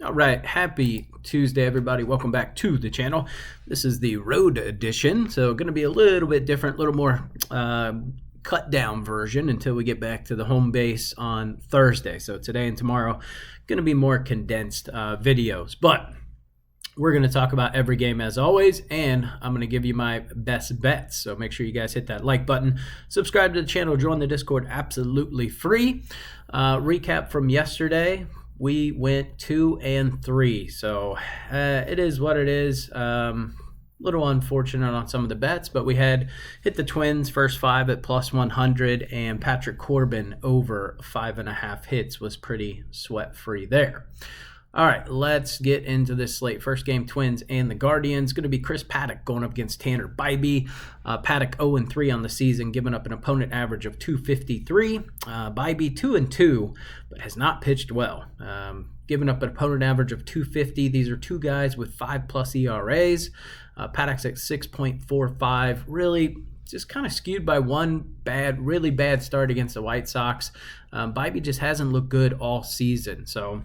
All right, happy Tuesday, everybody. Welcome back to the channel. This is the road edition, so going to be a little bit different, a little more cut down version until we get back to the home base on Thursday. So today and tomorrow, going to be more condensed videos, but we're going to talk about every game as always, and I'm going to give you my best bets. So make sure you guys hit that like button, subscribe to the channel, join the Discord, absolutely free. Recap from yesterday. We went 2-3, so it is what it is. Little unfortunate on some of the bets, but we had hit the Twins first 5 at plus 100, and Patrick Corbin over 5.5 hits was pretty sweat free there. All right, let's get into this slate. First game, Twins and the Guardians. Going to be Chris Paddack going up against Tanner Bybee. Paddack 0-3 on the season, giving up an opponent average of 253. Bybee 2-2, but has not pitched well. Giving up an opponent average of 250. These are two guys with 5+ ERAs. Paddack's at 6.45. Really just kind of skewed by one really bad start against the White Sox. Bybee just hasn't looked good all season, so...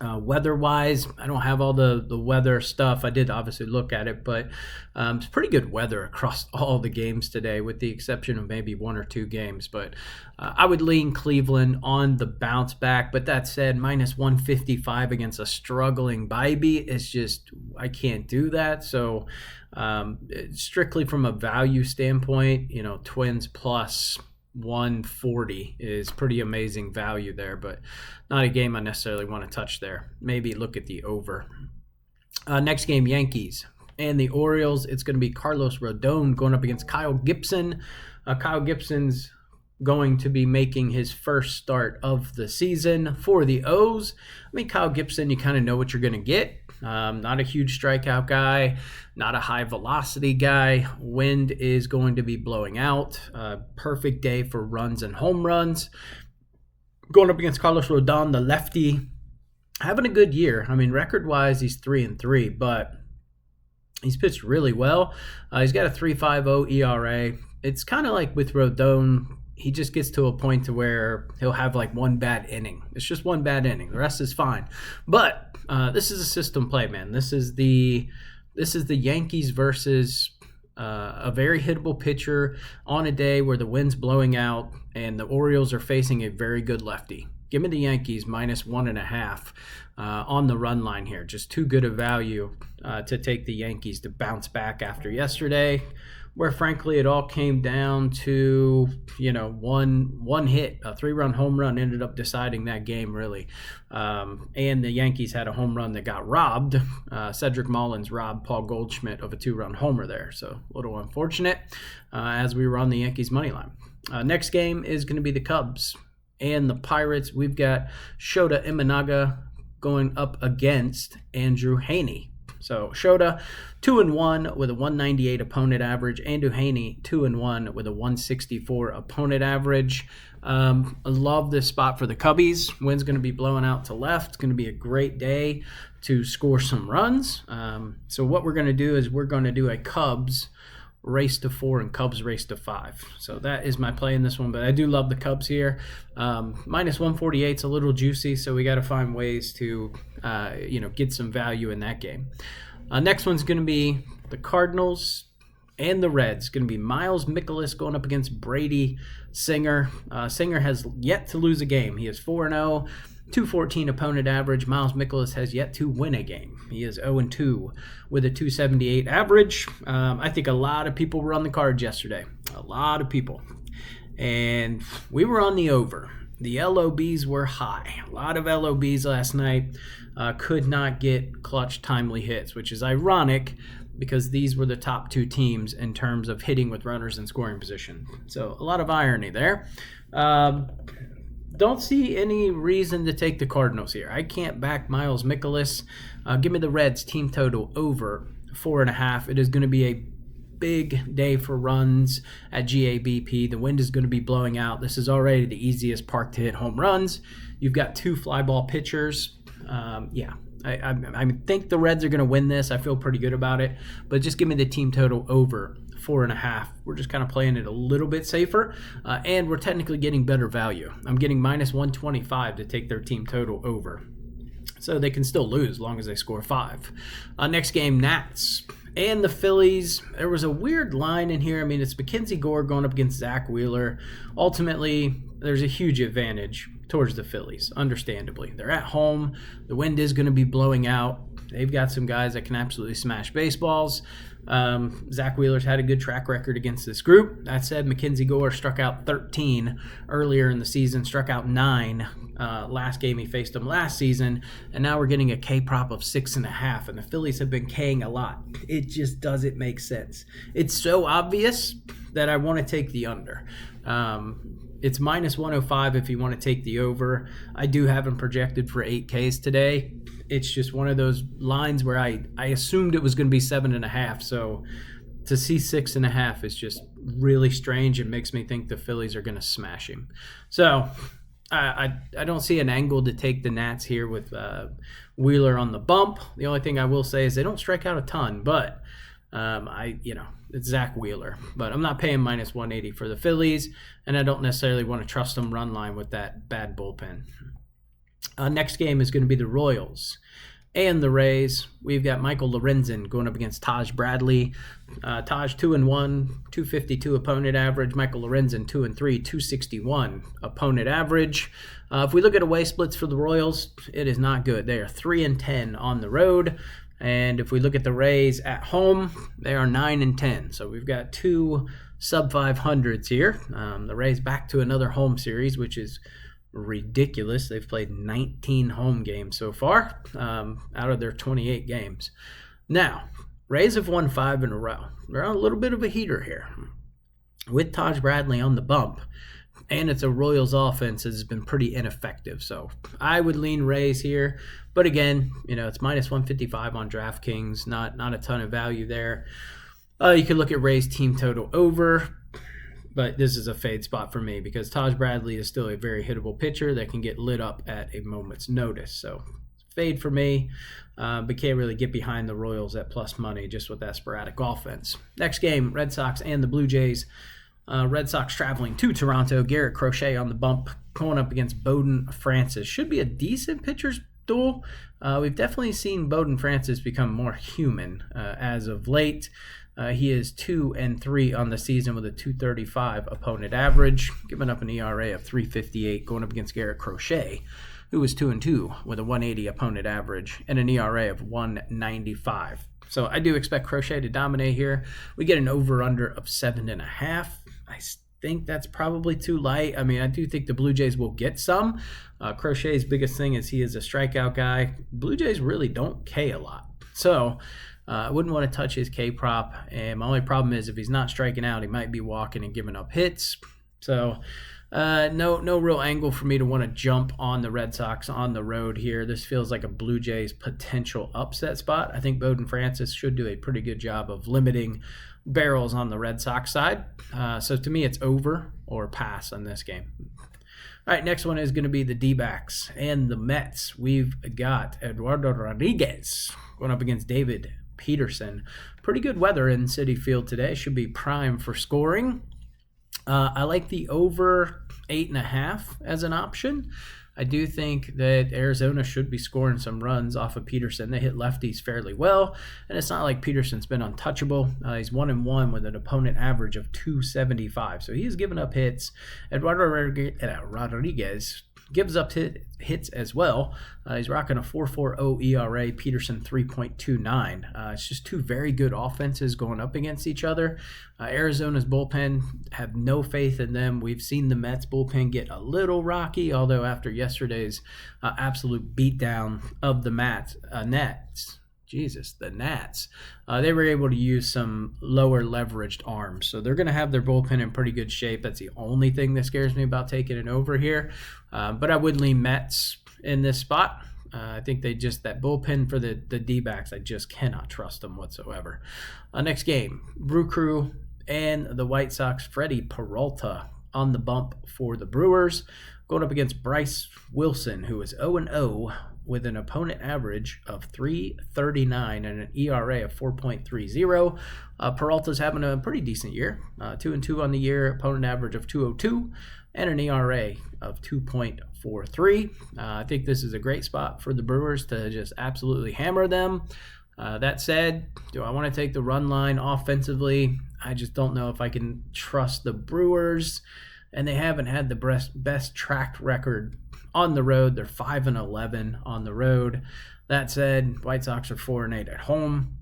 weather-wise, I don't have all the weather stuff. I did obviously look at it, but it's pretty good weather across all the games today, with the exception of maybe one or two games. But I would lean Cleveland on the bounce back. But that said, minus 155 against a struggling Bybee is just, I can't do that. So strictly from a value standpoint, Twins plus 140 is pretty amazing value there, but not a game I necessarily want to touch there. Maybe look at the over. Next game, Yankees and the Orioles. It's going to be Carlos Rodon going up against Kyle Gibson. Kyle Gibson's going to be making his first start of the season for the O's. I mean, Kyle Gibson, you kind of know what you're going to get. Not a huge strikeout guy, not a high velocity guy. Wind is going to be blowing out. Perfect day for runs and home runs. Going up against Carlos Rodon, the lefty, having a good year. I mean, record-wise, he's 3-3, but he's pitched really well. He's got a 3.50 ERA. It's kind of like with Rodon, he just gets to a point to where he'll have like one bad inning. It's just one bad inning. The rest is fine. But this is a system play, man. This is the Yankees versus a very hittable pitcher on a day where the wind's blowing out and the Orioles are facing a very good lefty. Give me the Yankees minus 1.5 on the run line here. Just too good a value to take the Yankees to bounce back after yesterday, where frankly it all came down to one hit, a 3-run home run ended up deciding that game really, and the Yankees had a home run that got robbed. Cedric Mullins robbed Paul Goldschmidt of a 2-run homer there, so a little unfortunate as we were on the Yankees money line. Next game is going to be the Cubs and the Pirates. We've got Shota Imanaga going up against Andrew Heaney. So Shota 2-1 with a 198 opponent average. Andrew Heaney 2-1 with a 164 opponent average. I love this spot for the Cubbies. Wind's going to be blowing out to left. It's going to be a great day to score some runs. So what we're going to do is we're going to do a Cubs race to 4 and Cubs race to 5. So that is my play in this one, but I do love the Cubs here. Minus 148 is a little juicy, so we got to find ways to get some value in that game. Next one's going to be the Cardinals and the Reds. Going to be Miles Mikolas going up against Brady Singer. Singer has yet to lose a game. He is 4-0. 214 opponent average. Miles Mikolas has yet to win a game. He is 0-2 with a 278 average. I think a lot of people were on the cards yesterday. A lot of people. And we were on the over. The LOBs were high. A lot of LOBs last night. Could not get clutch timely hits, which is ironic because these were the top two teams in terms of hitting with runners in scoring position. So a lot of irony there. Don't see any reason to take the Cardinals here. I can't back Miles Mikolas. Give me the Reds team total over 4.5. It is going to be a big day for runs at GABP. The wind is going to be blowing out. This is already the easiest park to hit home runs. You've got two fly ball pitchers. I think the Reds are going to win this. I feel pretty good about it. But just give me the team total over 4.5. We're just kind of playing it a little bit safer, and we're technically getting better value. I'm getting minus 125 to take their team total over. So they can still lose as long as they score 5. Next game, Nats and the Phillies. There was a weird line in here. I mean, it's Mackenzie Gore going up against Zach Wheeler. Ultimately, there's a huge advantage towards the Phillies, understandably. They're at home. The wind is going to be blowing out. They've got some guys that can absolutely smash baseballs. Zach Wheeler's had a good track record against this group. That said, Mackenzie Gore struck out 13 earlier in the season, struck out 9 last game he faced him last season, and now we're getting a K prop of 6.5, and the Phillies have been K'ing a lot. It just doesn't make sense. It's so obvious that I want to take the under. It's minus 105 if you want to take the over. I do have him projected for 8Ks today. It's just one of those lines where I assumed it was going to be 7.5. So to see 6.5 is just really strange. It makes me think the Phillies are going to smash him. So I don't see an angle to take the Nats here with Wheeler on the bump. The only thing I will say is they don't strike out a ton, but it's Zach Wheeler. But I'm not paying minus 180 for the Phillies, and I don't necessarily want to trust them run line with that bad bullpen. Next game is going to be the Royals and the Rays. We've got Michael Lorenzen going up against Taj Bradley. Taj 2-1, 252 opponent average. Michael Lorenzen 2-3, 261 opponent average. If we look at away splits for the Royals, it is not good. They are 3-10 on the road. And if we look at the Rays at home, they are 9-10. So we've got 2 sub-500s here. The Rays back to another home series, which is ridiculous. They've played 19 home games so far out of their 28 games. Now, Rays have won 5 in a row. They're on a little bit of a heater here with Taj Bradley on the bump, and it's a Royals offense that has been pretty ineffective. So I would lean Rays here, but again, it's minus 155 on DraftKings. Not a ton of value there. You could look at Rays team total over. But this is a fade spot for me because Taj Bradley is still a very hittable pitcher that can get lit up at a moment's notice. So fade for me, but can't really get behind the Royals at plus money just with that sporadic offense. Next game, Red Sox and the Blue Jays. Red Sox traveling to Toronto. Garrett Crochet on the bump going up against Bowden Francis. Should be a decent pitcher's duel. We've definitely seen Bowden Francis become more human as of late. He is 2-3 on the season with a 235 opponent average, giving up an ERA of 3.58, going up against Garrett Crochet, who was 2-2 with a 180 opponent average and an ERA of 1.95. So I do expect Crochet to dominate here. We get an over-under of 7.5. I think that's probably too light. I mean, I do think the Blue Jays will get some. Crochet's biggest thing is he is a strikeout guy. Blue Jays really don't K a lot. So I wouldn't want to touch his K prop. And my only problem is if he's not striking out, he might be walking and giving up hits. So no real angle for me to want to jump on the Red Sox on the road here. This feels like a Blue Jays potential upset spot. I think Bowden Francis should do a pretty good job of limiting barrels on the Red Sox side. So to me, it's over or pass on this game. All right, next one is going to be the D-backs and the Mets. We've got Eduardo Rodriguez going up against David Peterson. Pretty good weather in Citi Field today. Should be prime for scoring. I like the over 8.5 as an option. I do think that Arizona should be scoring some runs off of Peterson. They hit lefties fairly well, and it's not like Peterson's been untouchable. He's 1-1 with an opponent average of 275, so he's given up hits. Eduardo Rodriguez gives up hits as well. He's rocking a 4.40 ERA, Peterson 3.29. It's just two very good offenses going up against each other. Arizona's bullpen, have no faith in them. We've seen the Mets bullpen get a little rocky, although after yesterday's absolute beatdown of the Nats, the Nats, they were able to use some lower leveraged arms. So they're going to have their bullpen in pretty good shape. That's the only thing that scares me about taking it over here. But I would lean Mets in this spot. I think that bullpen for the D-backs, I just cannot trust them whatsoever. Next game, Brew Crew and the White Sox. Freddie Peralta on the bump for the Brewers, going up against Bryce Wilson, who is 0-0 with an opponent average of 3.39 and an ERA of 4.30. Peralta's having a pretty decent year, 2-2 on the year, opponent average of 2.02, and an ERA of 2.43. I think this is a great spot for the Brewers to just absolutely hammer them. That said, do I want to take the run line offensively? I just don't know if I can trust the Brewers, and they haven't had the best track record on the road. They're 5-11 on the road. That said, White Sox are 4-8 at home.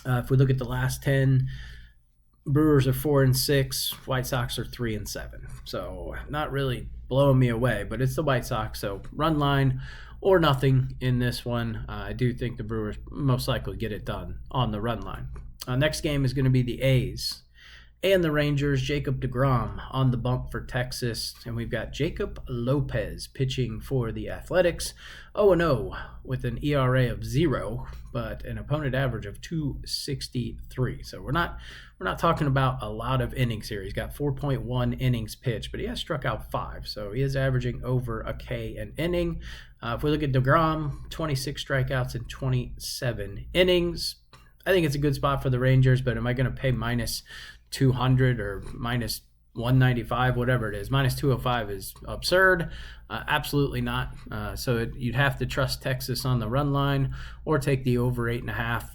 If we look at the last 10, Brewers are 4-6, White Sox are 3-7. So not really blowing me away, but it's the White Sox, so run line or nothing in this one. I do think the Brewers most likely get it done on the run line. Next game is going to be the A's and the Rangers. Jacob deGrom on the bump for Texas, and we've got Jacob Lopez pitching for the Athletics, 0-0 with an ERA of 0, but an opponent average of 2.63. So we're not talking about a lot of innings here. He's got 4.1 innings pitched, but he has struck out 5, so he is averaging over a K an inning. If we look at deGrom, 26 strikeouts in 27 innings. I think it's a good spot for the Rangers, but am I going to pay minus 200 or minus 195, whatever it is? Minus 205 is absurd. Absolutely not. So you'd have to trust Texas on the run line or take the over 8.5.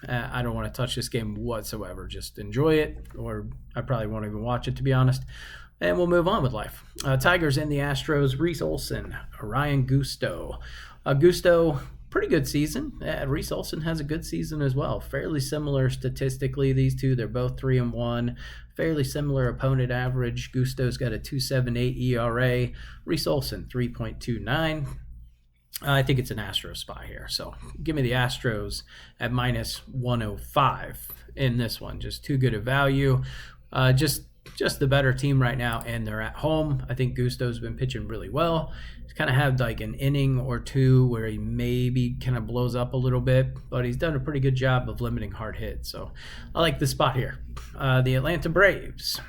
I don't want to touch this game whatsoever. Just enjoy it, or I probably won't even watch it, to be honest. And we'll move on with life. Tigers and the Astros, Reese Olson, Ryan Gusto. Gusto, pretty good season. Reese Olson has a good season as well. Fairly similar statistically, these two. They're both 3-1. Fairly similar opponent average. Gusto's got a 2.78 ERA. Reese Olson, 3.29. I think it's an Astros spot here. So give me the Astros at minus 105 in this one. Just too good a value. Just the better team right now, and they're at home. I think Gusto's been pitching really well. He's kind of had like an inning or two where he maybe kind of blows up a little bit, but he's done a pretty good job of limiting hard hits. So I like this spot here. The Atlanta Braves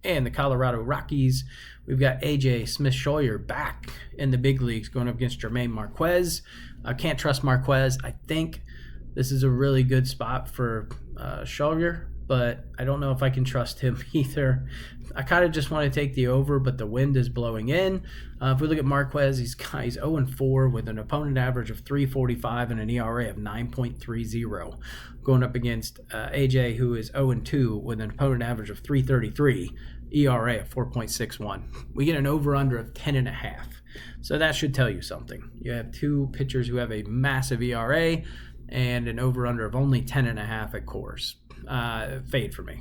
and the Colorado Rockies. We've got AJ Smith-Shawyer back in the big leagues going up against Jermaine Marquez. I can't trust Marquez. I think this is a really good spot for Shawyer, but I don't know if I can trust him either. I kind of just want to take the over, but the wind is blowing in. If we look at Marquez, he's 0-4 with an opponent average of 3.45 and an ERA of 9.30. Going up against AJ, who is 0-2 with an opponent average of 3.33, ERA of 4.61. We get an over-under of 10.5. So that should tell you something. You have two pitchers who have a massive ERA and an over-under of only 10.5 at Coors. Fade for me.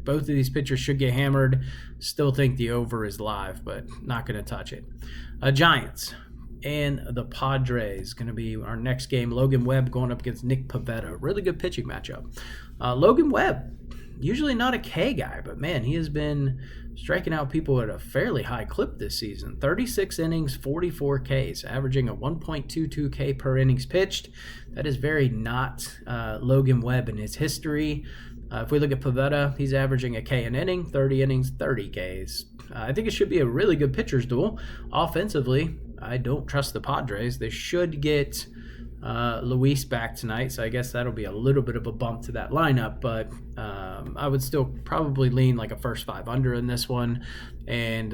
Both of these pitchers should get hammered. Still think the over is live, but not going to touch it. Giants and the Padres going to be our next game. Logan Webb going up against Nick Pivetta. Really good pitching matchup. Logan Webb, usually not a K guy, but man, he has been striking out people at a fairly high clip this season. 36 innings, 44 Ks, averaging a 1.22 K per innings pitched. That is very not Logan Webb in his history. If we look at Pivetta, he's averaging a K an inning, 30 innings, 30 Ks. I think it should be a really good pitcher's duel. Offensively, I don't trust the Padres. They should get Luis back tonight, so I guess that'll be a little bit of a bump to that lineup, but I would still probably lean like a first 5 under in this one, and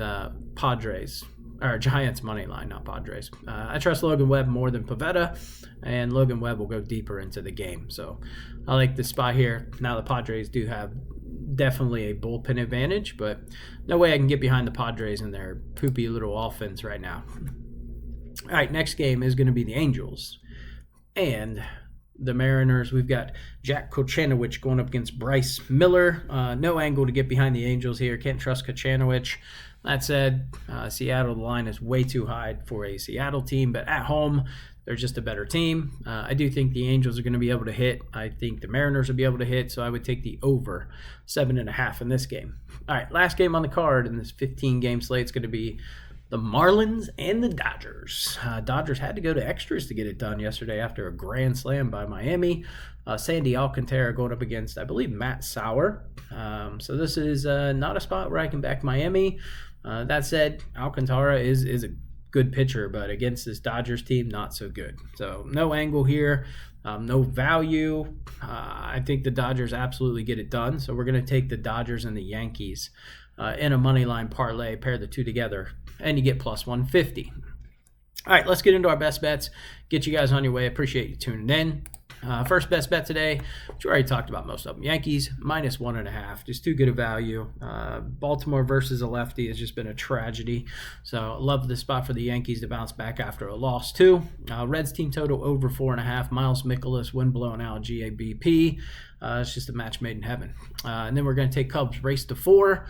Giants money line, not Padres. I trust Logan Webb more than Pivetta, and Logan Webb will go deeper into the game, so I like this spot here. Now the Padres do have definitely a bullpen advantage, but no way I can get behind the Padres and their poopy little offense right now. All right, next game is going to be the Angels and the Mariners. We've got Jack Kochanowicz going up against Bryce Miller. No angle to get behind the Angels here. Can't trust Kochanowicz. That said, Seattle, the line is way too high for a Seattle team, but at home, they're just a better team. I do think the Angels are going to be able to hit. I think the Mariners will be able to hit, so I would take the over 7.5 in this game. All right, last game on the card in this 15-game slate is going to be the Marlins and the Dodgers. Dodgers had to go to extras to get it done yesterday after a grand slam by Miami. Sandy Alcantara going up against, I believe, Matt Sauer. So this is not a spot where I can back Miami. That said, Alcantara is a good pitcher, but against this Dodgers team, not so good. So no angle here, no value. I think the Dodgers absolutely get it done. So we're going to take the Dodgers and the Yankees in a money line parlay, pair the two together, and you get plus 150. All right, let's get into our best bets. Get you guys on your way. Appreciate you tuning in. First best bet today, which we already talked about most of them. Yankees, minus 1.5. Just too good a value. Baltimore versus a lefty has just been a tragedy. So love the spot for the Yankees to bounce back after a loss, too. Reds team total over 4.5. Miles Mikolas, wind blowing out, GABP. It's just a match made in heaven. And then we're going to take Cubs race to 4.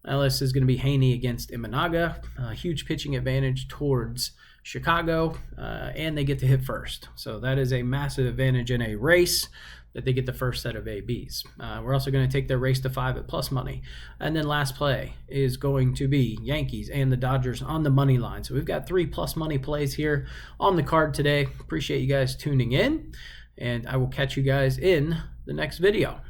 This is going to be Haney against Imanaga. Huge pitching advantage towards Chicago, and they get to hit first. So that is a massive advantage in a race that they get the first set of ABs. We're also going to take their race to 5 at plus money. And then last play is going to be Yankees and the Dodgers on the money line. So we've got 3 plus money plays here on the card today. Appreciate you guys tuning in, and I will catch you guys in the next video.